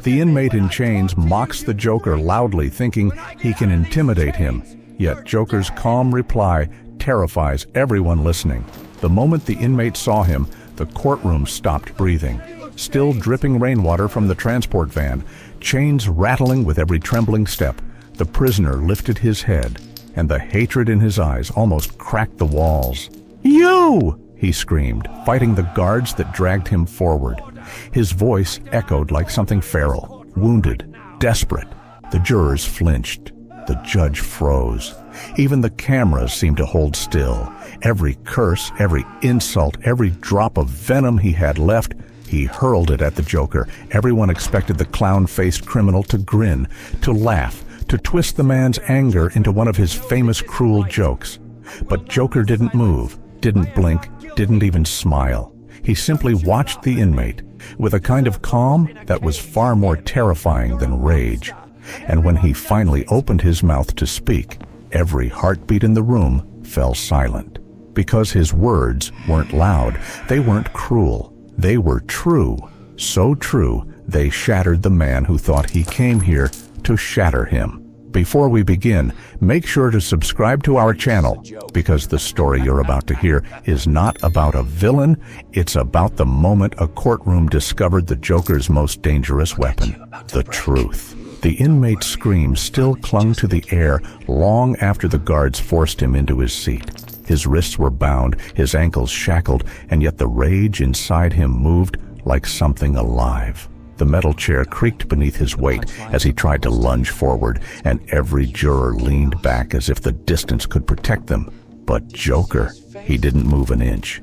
The inmate in chains mocks the Joker loudly, thinking he can intimidate him. Yet Joker's calm reply terrifies everyone listening. The moment the inmate saw him, the courtroom stopped breathing. Still dripping rainwater from the transport van, chains rattling with every trembling step, the prisoner lifted his head, and the hatred in his eyes almost cracked the walls. "You!" he screamed, fighting the guards that dragged him forward. His voice echoed like something feral, wounded, desperate. The jurors flinched. The judge froze. Even the cameras seemed to hold still. Every curse, every insult, every drop of venom he had left, he hurled it at the Joker. Everyone expected the clown-faced criminal to grin, to laugh, to twist the man's anger into one of his famous cruel jokes. But Joker didn't move, didn't blink, didn't even smile. He simply watched the inmate with a kind of calm that was far more terrifying than rage. And when he finally opened his mouth to speak, every heartbeat in the room fell silent. Because his words weren't loud, they weren't cruel, they were true. So true, they shattered the man who thought he came here to shatter him. Before we begin, make sure to subscribe to our channel, because the story you're about to hear is not about a villain, it's about the moment a courtroom discovered the Joker's most dangerous weapon, the truth. The inmate's scream still clung to the air long after the guards forced him into his seat. His wrists were bound, his ankles shackled, and yet the rage inside him moved like something alive. The metal chair creaked beneath his weight as he tried to lunge forward, and every juror leaned back as if the distance could protect them. But Joker, he didn't move an inch.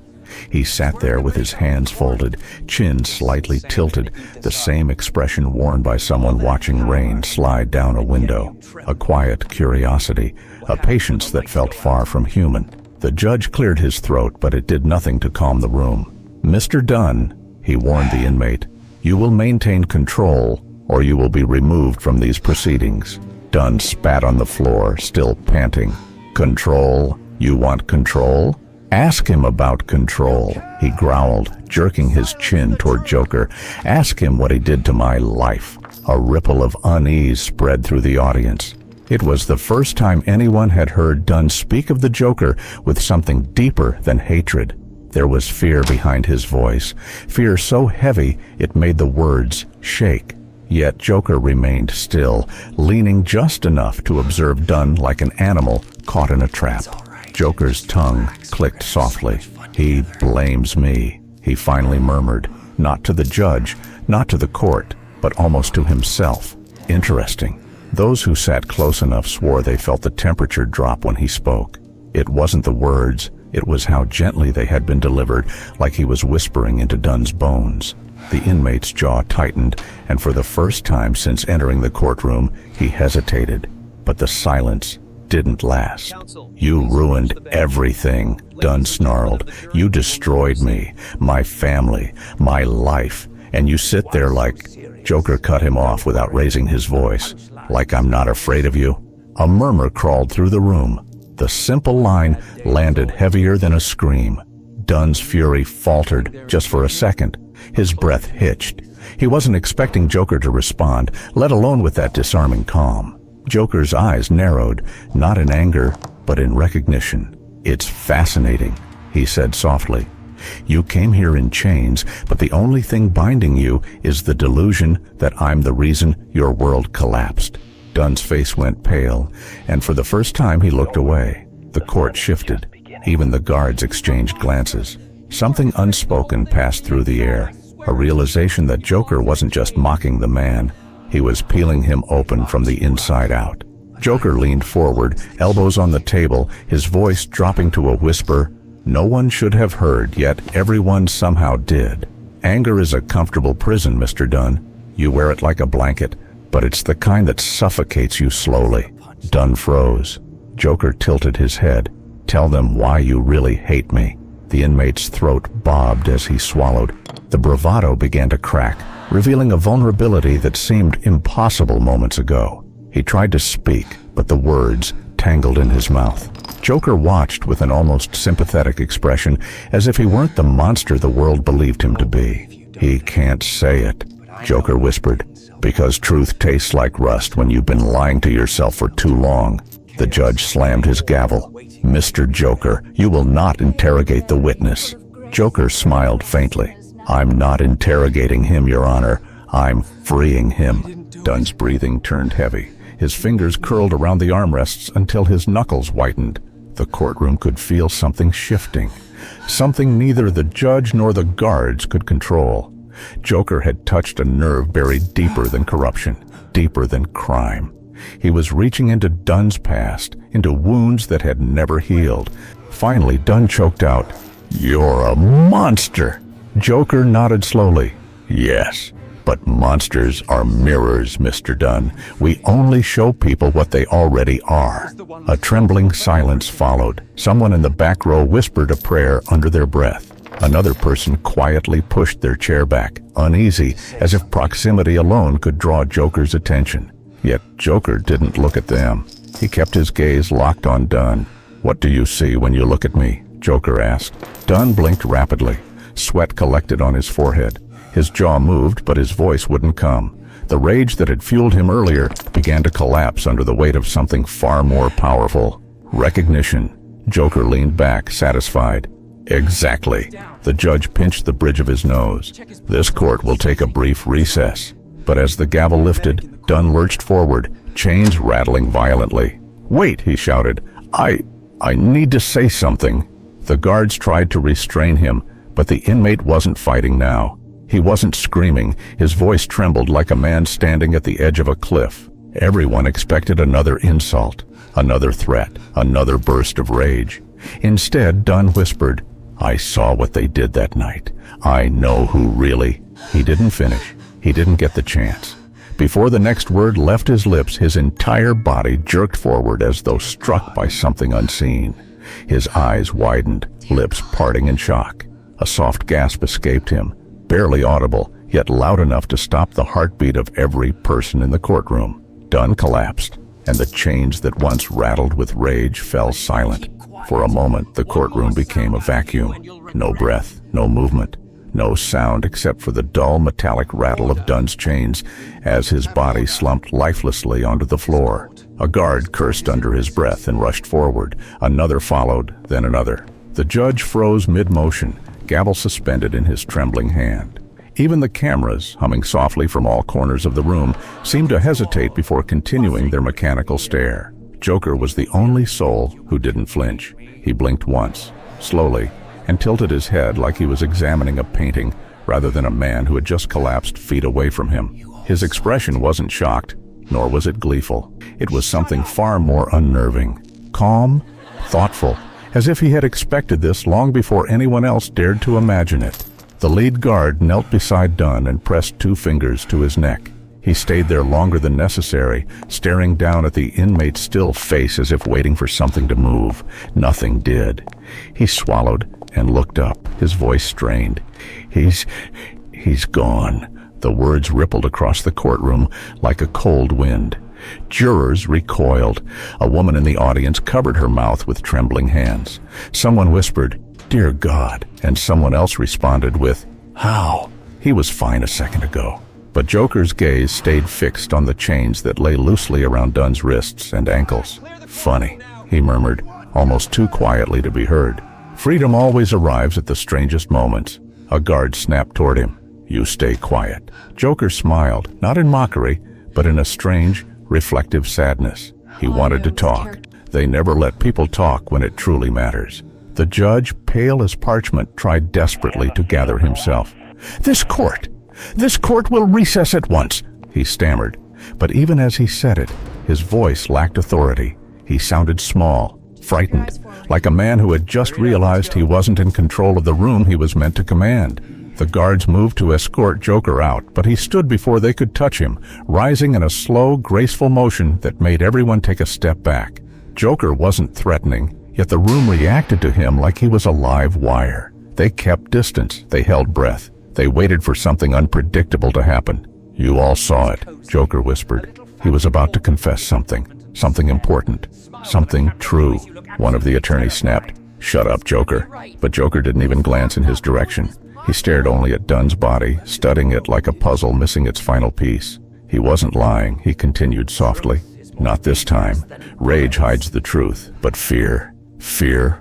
He sat there with his hands folded, chin slightly tilted, the same expression worn by someone watching rain slide down a window. A quiet curiosity, a patience that felt far from human. The judge cleared his throat, but it did nothing to calm the room. "Mr. Dunn," he warned the inmate, "you will maintain control, or you will be removed from these proceedings." Dunn spat on the floor, still panting. "Control? You want control? Ask him about control," he growled, jerking his chin toward Joker. "Ask him what he did to my life." A ripple of unease spread through the audience. It was the first time anyone had heard Dunn speak of the Joker with something deeper than hatred. There was fear behind his voice, fear so heavy it made the words shake. Yet Joker remained still, leaning just enough to observe Dunn like an animal caught in a trap. Joker's tongue clicked softly. "He blames me," he finally murmured, not to the judge, not to the court, but almost to himself. Interesting. Those who sat close enough swore they felt the temperature drop when he spoke. It wasn't the words, it was how gently they had been delivered, like he was whispering into Dunn's bones. The inmate's jaw tightened, and for the first time since entering the courtroom, he hesitated. But the silence didn't last. "You ruined everything," Dunn snarled. "You destroyed me, my family, my life, and you sit there like—" Joker cut him off without raising his voice. "Like I'm not afraid of you?" A murmur crawled through the room. The simple line landed heavier than a scream. Dunn's fury faltered just for a second. His breath hitched. He wasn't expecting Joker to respond, let alone with that disarming calm. Joker's eyes narrowed, not in anger, but in recognition. "It's fascinating," he said softly. "You came here in chains, but the only thing binding you is the delusion that I'm the reason your world collapsed." Dunn's face went pale, and for the first time he looked away. The court shifted. Even the guards exchanged glances. Something unspoken passed through the air, a realization that Joker wasn't just mocking the man. He was peeling him open from the inside out. Joker leaned forward, elbows on the table, his voice dropping to a whisper no one should have heard, yet everyone somehow did. "Anger is a comfortable prison, Mr. Dunn. You wear it like a blanket, but it's the kind that suffocates you slowly." Dunn froze. Joker tilted his head. "Tell them why you really hate me." The inmate's throat bobbed as he swallowed. The bravado began to crack, revealing a vulnerability that seemed impossible moments ago. He tried to speak, but the words tangled in his mouth. Joker watched with an almost sympathetic expression, as if he weren't the monster the world believed him to be. "He can't say it," Joker whispered. Because truth tastes like rust when you've been lying to yourself for too long. The judge slammed his gavel. Mr. Joker, you will not interrogate the witness. Joker smiled faintly. I'm not interrogating him, Your Honor. I'm freeing him. Dunn's breathing turned heavy. His fingers curled around the armrests until his knuckles whitened. The courtroom could feel something shifting. Something neither the judge nor the guards could control. Joker had touched a nerve buried deeper than corruption, deeper than crime. He was reaching into Dunn's past, into wounds that had never healed. Finally, Dunn choked out, "You're a monster!" Joker nodded slowly. "Yes, but monsters are mirrors, Mr. Dunn. We only show people what they already are." A trembling silence followed. Someone in the back row whispered a prayer under their breath. Another person quietly pushed their chair back, uneasy, as if proximity alone could draw Joker's attention. Yet Joker didn't look at them. He kept his gaze locked on Dunn. "What do you see when you look at me?" Joker asked. Dunn blinked rapidly. Sweat collected on his forehead. His jaw moved, but his voice wouldn't come. The rage that had fueled him earlier began to collapse under the weight of something far more powerful. Recognition. Joker leaned back, satisfied. "Exactly." The judge pinched the bridge of his nose. "This court will take a brief recess." But as the gavel lifted, Dunn lurched forward, chains rattling violently. "Wait," he shouted. I need to say something." The guards tried to restrain him, but the inmate wasn't fighting now. He wasn't screaming. His voice trembled like a man standing at the edge of a cliff. Everyone expected another insult, another threat, another burst of rage. Instead, Dunn whispered, "I saw what they did that night. I know who really—" He didn't finish. He didn't get the chance. Before the next word left his lips, his entire body jerked forward as though struck by something unseen. His eyes widened, lips parting in shock. A soft gasp escaped him, barely audible, yet loud enough to stop the heartbeat of every person in the courtroom. Dunn collapsed, and the chains that once rattled with rage fell silent. For a moment, the courtroom became a vacuum. No breath, no movement. No sound except for the dull metallic rattle of Dunn's chains as his body slumped lifelessly onto the floor. A guard cursed under his breath and rushed forward. Another followed, then another. The judge froze mid-motion, gavel suspended in his trembling hand. Even the cameras, humming softly from all corners of the room, seemed to hesitate before continuing their mechanical stare. Joker was the only soul who didn't flinch. He blinked once, slowly, and tilted his head like he was examining a painting rather than a man who had just collapsed feet away from him. His expression wasn't shocked, nor was it gleeful. It was something far more unnerving, calm, thoughtful, as if he had expected this long before anyone else dared to imagine it. The lead guard knelt beside Dunn and pressed 2 fingers to his neck. He stayed there longer than necessary, staring down at the inmate's still face as if waiting for something to move. Nothing did. He swallowed and looked up, his voice strained. He's gone." The words rippled across the courtroom like a cold wind. Jurors recoiled. A woman in the audience covered her mouth with trembling hands. Someone whispered, "Dear God," and someone else responded with, "How? He was fine a second ago." But Joker's gaze stayed fixed on the chains that lay loosely around Dunn's wrists and ankles. "Funny," he murmured, almost too quietly to be heard. "Freedom always arrives at the strangest moments." A guard snapped toward him. "You stay quiet." Joker smiled, not in mockery, but in a strange, reflective sadness. He wanted to talk. They never let people talk when it truly matters. The judge, pale as parchment, tried desperately to gather himself. This court will recess at once," he stammered. But even as he said it, his voice lacked authority. He sounded small, frightened, like a man who had just realized he wasn't in control of the room he was meant to command. The guards moved to escort Joker out, but he stood before they could touch him, rising in a slow, graceful motion that made everyone take a step back. Joker wasn't threatening, yet the room reacted to him like he was a live wire. They kept distance, they held breath. They waited for something unpredictable to happen. "You all saw it," Joker whispered. He was about to confess something important, something true. One of the attorneys snapped, "Shut up, Joker." But Joker didn't even glance in his direction. He stared only at Dunn's body, studying it like a puzzle missing its final piece. He wasn't lying, he continued softly. Not this time. Rage hides the truth, but fear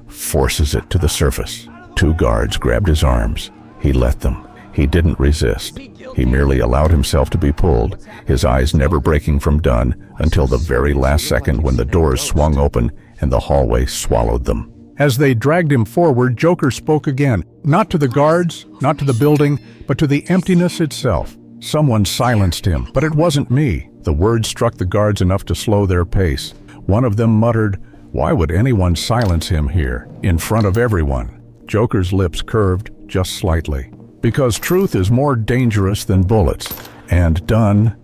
forces it to the surface. 2 guards grabbed his arms. He let them. He didn't resist. He merely allowed himself to be pulled, his eyes never breaking from Dunn until the very last second when the doors swung open and the hallway swallowed them. As they dragged him forward, Joker spoke again, not to the guards, not to the building, but to the emptiness itself. Someone silenced him, but it wasn't me. The words struck the guards enough to slow their pace. One of them muttered, "Why would anyone silence him here, in front of everyone?" Joker's lips curved just slightly. Because truth is more dangerous than bullets, and Dunn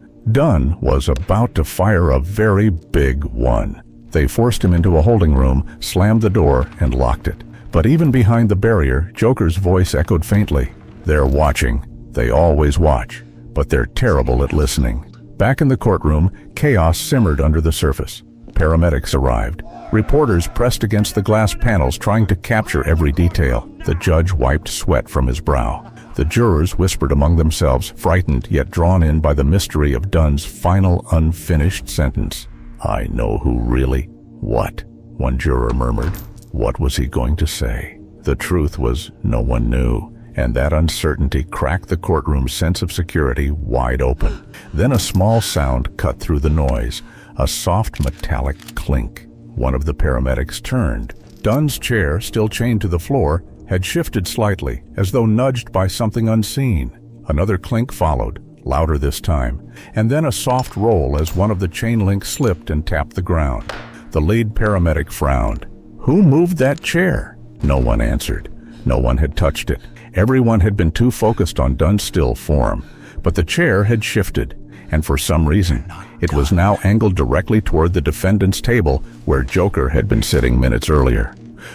was about to fire a very big one. They forced him into a holding room, slammed the door, and locked it. But even behind the barrier, Joker's voice echoed faintly. "They're watching. They always watch. But they're terrible at listening." Back in the courtroom, chaos simmered under the surface. Paramedics arrived. Reporters pressed against the glass panels trying to capture every detail. The judge wiped sweat from his brow. The jurors whispered among themselves, frightened yet drawn in by the mystery of Dunn's final unfinished sentence. "I know who really..." "What?" one juror murmured. What was he going to say? The truth was no one knew, and that uncertainty cracked the courtroom's sense of security wide open. Then a small sound cut through the noise, a soft metallic clink. One of the paramedics turned. Dunn's chair, still chained to the floor, had shifted slightly, as though nudged by something unseen. Another clink followed, louder this time, and then a soft roll as one of the chain links slipped and tapped the ground. The lead paramedic frowned. "Who moved that chair?" No one answered. No one had touched it. Everyone had been too focused on Dunn's still form. But the chair had shifted, and for some reason, it was now angled directly toward the defendant's table where Joker had been sitting minutes earlier.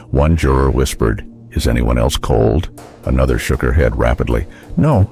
One juror whispered, "Is anyone else cold?" Another shook her head rapidly. No,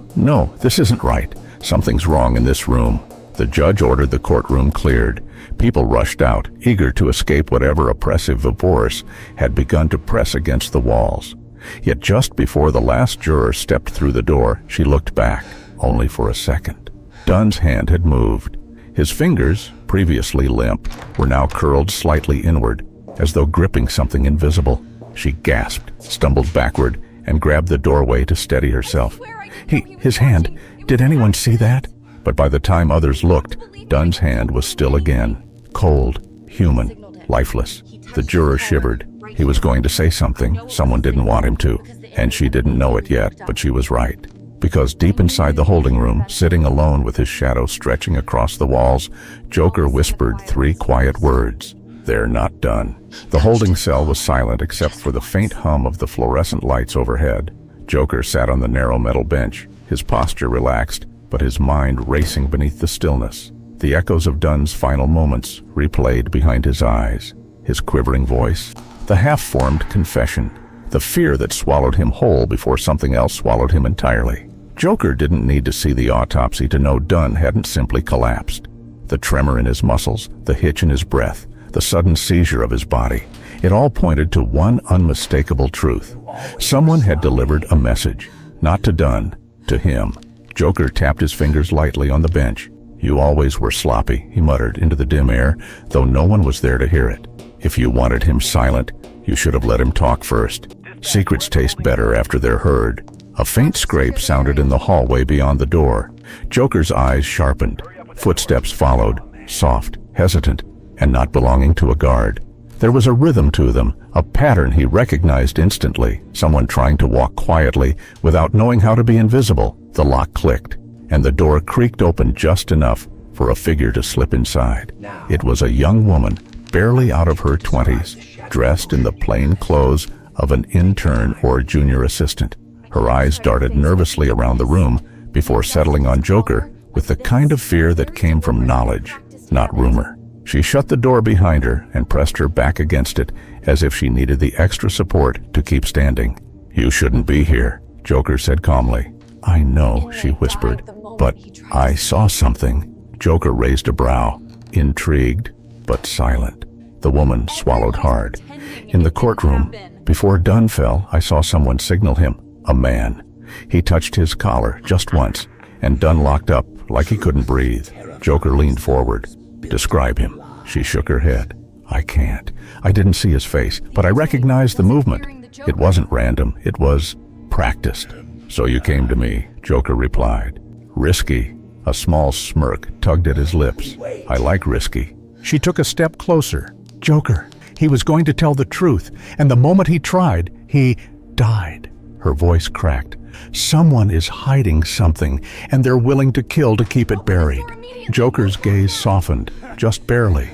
this isn't right. Something's wrong in this room." The judge ordered the courtroom cleared. People rushed out, eager to escape whatever oppressive force had begun to press against the walls. Yet just before the last juror stepped through the door, she looked back, only for a second. Dunn's hand had moved. His fingers, previously limp, were now curled slightly inward, as though gripping something invisible. She gasped, stumbled backward, and grabbed the doorway to steady herself. His hand, did anyone see that? But by the time others looked, Dunn's hand was still again, cold, human, lifeless. The juror shivered. He was going to say something, someone didn't want him to, and she didn't know it yet, but she was right. Because deep inside the holding room, sitting alone with his shadow stretching across the walls, Joker whispered 3 quiet words. "They're not done." The holding cell was silent except for the faint hum of the fluorescent lights overhead. Joker sat on the narrow metal bench, his posture relaxed, but his mind racing beneath the stillness. The echoes of Dunn's final moments replayed behind his eyes. His quivering voice, the half-formed confession, the fear that swallowed him whole before something else swallowed him entirely. Joker didn't need to see the autopsy to know Dunn hadn't simply collapsed. The tremor in his muscles, the hitch in his breath, the sudden seizure of his body, it all pointed to one unmistakable truth. Someone had delivered a message, not to Dunn, to him. Joker tapped his fingers lightly on the bench. "You always were sloppy," he muttered into the dim air, though no one was there to hear it. "If you wanted him silent, you should have let him talk first. Secrets taste better after they're heard." A faint scrape sounded in the hallway beyond the door. Joker's eyes sharpened. Footsteps followed, soft, hesitant, and not belonging to a guard. There was a rhythm to them, a pattern he recognized instantly, someone trying to walk quietly without knowing how to be invisible. The lock clicked, and the door creaked open just enough for a figure to slip inside. It was a young woman, barely out of her 20s, dressed in the plain clothes of an intern or junior assistant. Her eyes darted nervously around the room before settling on Joker with the kind of fear that came from knowledge, not rumor. She shut the door behind her and pressed her back against it as if she needed the extra support to keep standing. "You shouldn't be here," Joker said calmly. "I know," she whispered, "but I saw something." Joker raised a brow, intrigued but silent. The woman swallowed hard. "In the courtroom, before Dunn fell, I saw someone signal him. A man. He touched his collar just once, and Dunn locked up like he couldn't breathe. Joker leaned forward. "Describe him." She shook her head. "I can't. I didn't see his face, but I recognized the movement. It wasn't random. It was practiced." "So you came to me," Joker replied. "Risky." A small smirk tugged at his lips. "I like risky." She took a step closer. "Joker, he was going to tell the truth, and the moment he tried, he died." Her voice cracked. "Someone is hiding something, and they're willing to kill to keep it buried." Joker's gaze softened, just barely.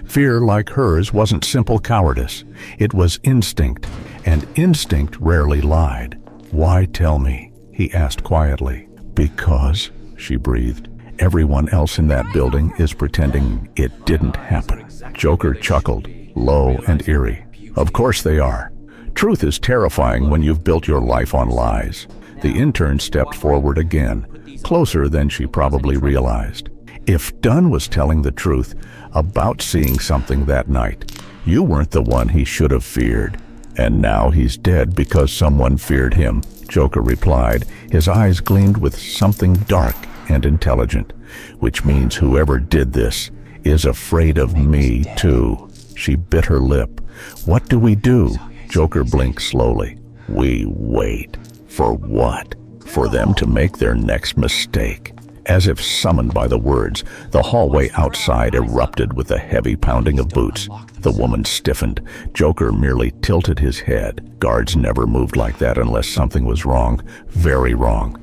Fear, like hers, wasn't simple cowardice. It was instinct, and instinct rarely lied. "Why tell me?" he asked quietly. "Because," she breathed, "everyone else in that building is pretending it didn't happen." Joker chuckled, low and eerie. "Of course they are. Truth is terrifying when you've built your life on lies." The intern stepped forward again, closer than she probably realized. "If Dunn was telling the truth about seeing something that night, you weren't the one he should have feared. And now he's dead because someone feared him," Joker replied. His eyes gleamed with something dark and intelligent. "Which means whoever did this is afraid of me, too." She bit her lip. "What do we do?" Joker blinked slowly. "We wait." "For what?" "For them to make their next mistake." As if summoned by the words, the hallway outside erupted with a heavy pounding of boots. The woman stiffened. Joker merely tilted his head. Guards never moved like that unless something was wrong, very wrong.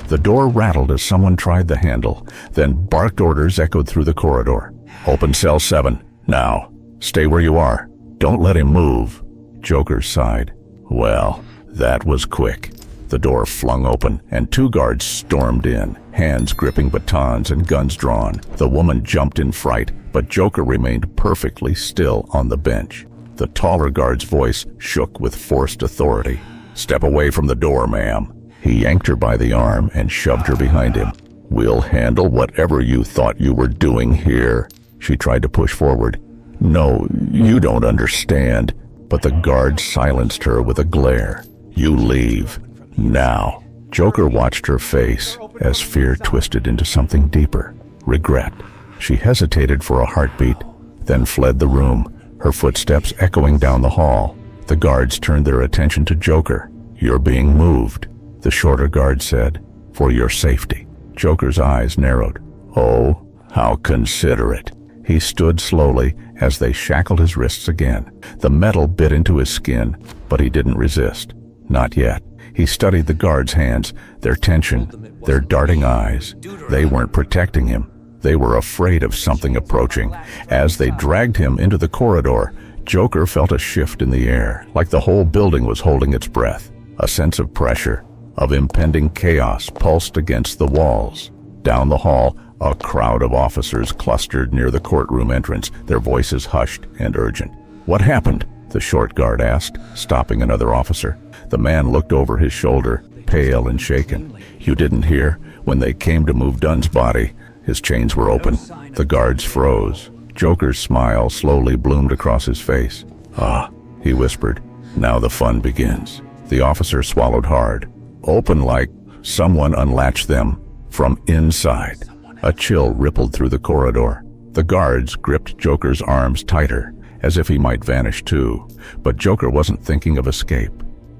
The door rattled as someone tried the handle, then barked orders echoed through the corridor. "Open cell 7, now. Stay where you are. Don't let him move." Joker sighed. Well, that was quick. The door flung open, and 2 guards stormed in, hands gripping batons and guns drawn. The woman jumped in fright, but Joker remained perfectly still on the bench. The taller guard's voice shook with forced authority. "Step away from the door, ma'am." He yanked her by the arm and shoved her behind him. "We'll handle whatever you thought you were doing here." She tried to push forward. "No, you don't understand." But the guard silenced her with a glare. "You leave. Now." Joker watched her face as fear twisted into something deeper. Regret. She hesitated for a heartbeat, then fled the room, her footsteps echoing down the hall. The guards turned their attention to Joker. "You're being moved," the shorter guard said, "for your safety." Joker's eyes narrowed. "Oh, how considerate." He stood slowly as they shackled his wrists again. The metal bit into his skin, but he didn't resist. Not yet. He studied the guards' hands, their tension, their darting eyes. They weren't protecting him. They were afraid of something approaching. As they dragged him into the corridor, Joker felt a shift in the air, like the whole building was holding its breath. A sense of pressure, of impending chaos pulsed against the walls. Down the hall, a crowd of officers clustered near the courtroom entrance, their voices hushed and urgent. "What happened?" the short guard asked, stopping another officer. The man looked over his shoulder, pale and shaken. "You didn't hear? When they came to move Dunn's body, his chains were open." The guards froze. Joker's smile slowly bloomed across his face. "Ah," he whispered, "now the fun begins." The officer swallowed hard. "Open like someone unlatched them from inside." A chill rippled through the corridor. The guards gripped Joker's arms tighter, as if he might vanish too. But Joker wasn't thinking of escape.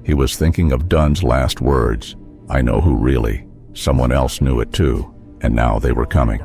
He was thinking of Dunn's last words. "I know who really." Someone else knew it too, and now they were coming.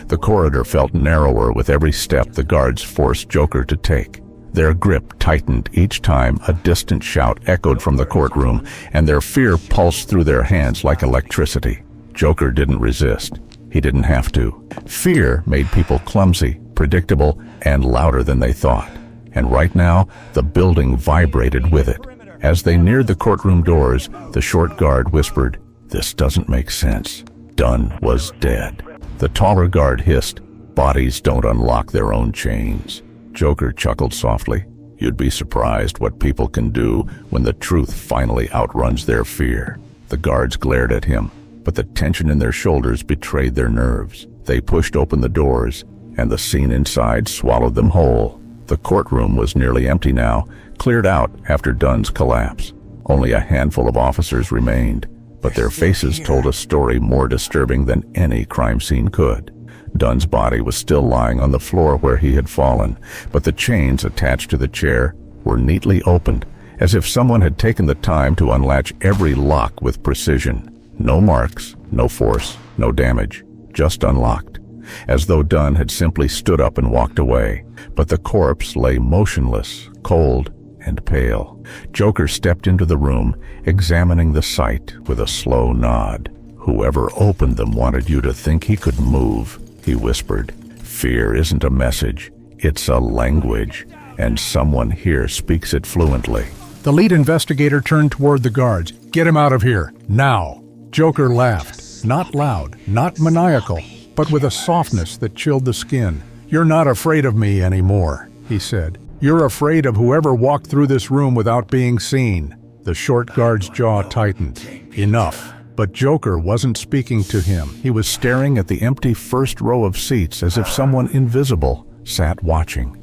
The corridor felt narrower with every step the guards forced Joker to take. Their grip tightened each time a distant shout echoed from the courtroom, and their fear pulsed through their hands like electricity. Joker didn't resist. He didn't have to. Fear made people clumsy, predictable, and louder than they thought. And right now, the building vibrated with it. As they neared the courtroom doors, the short guard whispered, "This doesn't make sense. Dunn was dead." The taller guard hissed, "Bodies don't unlock their own chains." Joker chuckled softly. "You'd be surprised what people can do when the truth finally outruns their fear." The guards glared at him, but the tension in their shoulders betrayed their nerves. They pushed open the doors, and the scene inside swallowed them whole. The courtroom was nearly empty now, cleared out after Dunn's collapse. Only a handful of officers remained, but their faces told a story more disturbing than any crime scene could. Dunn's body was still lying on the floor where he had fallen, but the chains attached to the chair were neatly opened, as if someone had taken the time to unlatch every lock with precision. No marks, no force, no damage, just unlocked, as though Dunn had simply stood up and walked away. But the corpse lay motionless, cold, and pale. Joker stepped into the room, examining the sight with a slow nod. "Whoever opened them wanted you to think he could move," he whispered. "Fear isn't a message, it's a language, and someone here speaks it fluently." The lead investigator turned toward the guards. "Get him out of here, now." Joker laughed, not loud, not maniacal, but with a softness that chilled the skin. "You're not afraid of me anymore," he said. "You're afraid of whoever walked through this room without being seen." The short guard's jaw tightened. Enough. But Joker wasn't speaking to him. He was staring at the empty first row of seats as if someone invisible sat watching.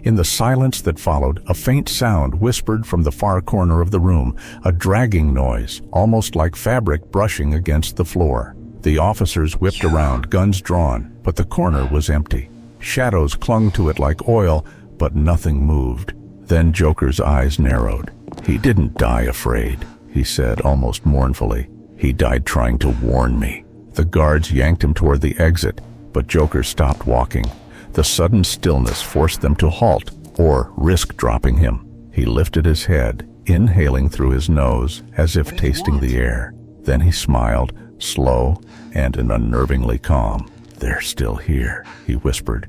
In the silence that followed, a faint sound whispered from the far corner of the room, a dragging noise, almost like fabric brushing against the floor. The officers whipped around, guns drawn, but the corner was empty. Shadows clung to it like oil, but nothing moved. Then Joker's eyes narrowed. "He didn't die afraid," he said almost mournfully. "He died trying to warn me." The guards yanked him toward the exit, but Joker stopped walking. The sudden stillness forced them to halt, or risk dropping him. He lifted his head, inhaling through his nose as if tasting the air. Then he smiled, slow and unnervingly calm. "They're still here," he whispered.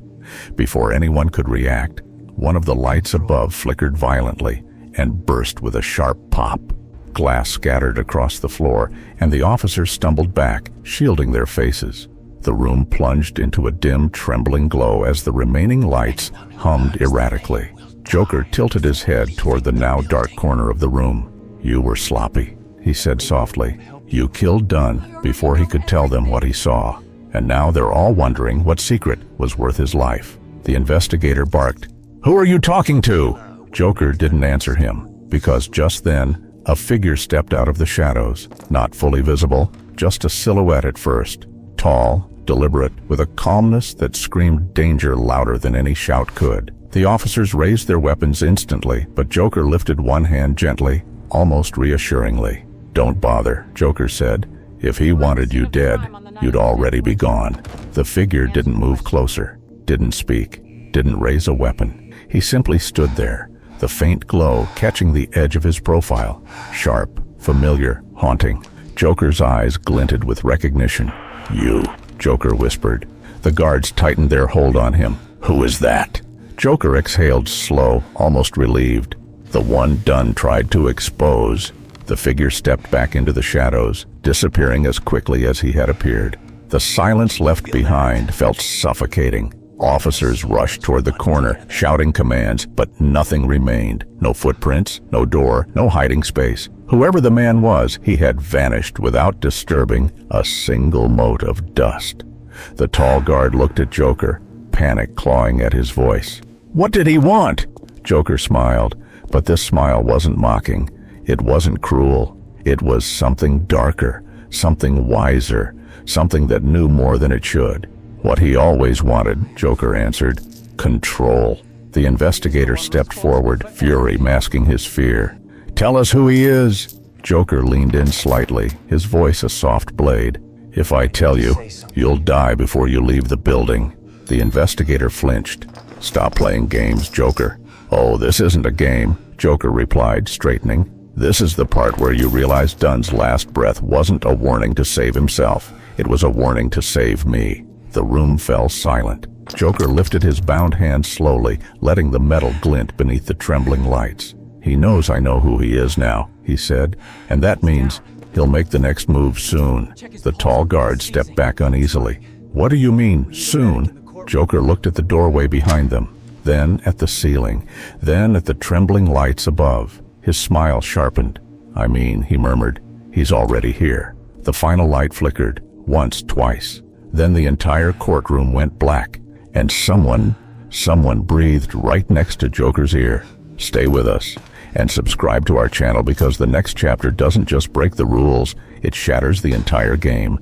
Before anyone could react, one of the lights above flickered violently and burst with a sharp pop. Glass scattered across the floor, and the officers stumbled back, shielding their faces. The room plunged into a dim, trembling glow as the remaining lights hummed erratically. Joker tilted his head toward the now dark corner of the room. "You were sloppy," he said softly. "You killed Dunn before he could tell them what he saw. And now they're all wondering what secret was worth his life." The investigator barked, "Who are you talking to?" Joker didn't answer him, because just then, a figure stepped out of the shadows, not fully visible, just a silhouette at first. Tall, deliberate, with a calmness that screamed danger louder than any shout could. The officers raised their weapons instantly, but Joker lifted one hand gently, almost reassuringly. "Don't bother," Joker said. "If he wanted you dead, you'd already be gone." The figure didn't move closer, didn't speak, didn't raise a weapon. He simply stood there, the faint glow catching the edge of his profile. Sharp, familiar, haunting. Joker's eyes glinted with recognition. "You," Joker whispered. The guards tightened their hold on him. "Who is that?" Joker exhaled, slow, almost relieved. "The one Dunn tried to expose." The figure stepped back into the shadows, disappearing as quickly as he had appeared. The silence left behind felt suffocating. Officers rushed toward the corner, shouting commands, but nothing remained. No footprints, no door, no hiding space. Whoever the man was, he had vanished without disturbing a single mote of dust. The tall guard looked at Joker, panic clawing at his voice. "What did he want?" Joker smiled, but this smile wasn't mocking. It wasn't cruel. It was something darker, something wiser, something that knew more than it should. "What he always wanted," Joker answered. "Control." The investigator stepped forward, fury masking his fear. "Tell us who he is." Joker leaned in slightly, his voice a soft blade. "If I tell you, you'll die before you leave the building." The investigator flinched. "Stop playing games, Joker." "Oh, this isn't a game," Joker replied, straightening. "This is the part where you realize Dunn's last breath wasn't a warning to save himself. It was a warning to save me." The room fell silent. Joker lifted his bound hand slowly, letting the metal glint beneath the trembling lights. "He knows I know who he is now," he said, "and that means he'll make the next move soon." The tall guard stepped back uneasily. "What do you mean, soon?" Joker looked at the doorway behind them, then at the ceiling, then at the trembling lights above. His smile sharpened. "I mean," he murmured, "he's already here." The final light flickered, once, twice. Then the entire courtroom went black, and someone breathed right next to Joker's ear. Stay with us, and subscribe to our channel because the next chapter doesn't just break the rules, it shatters the entire game.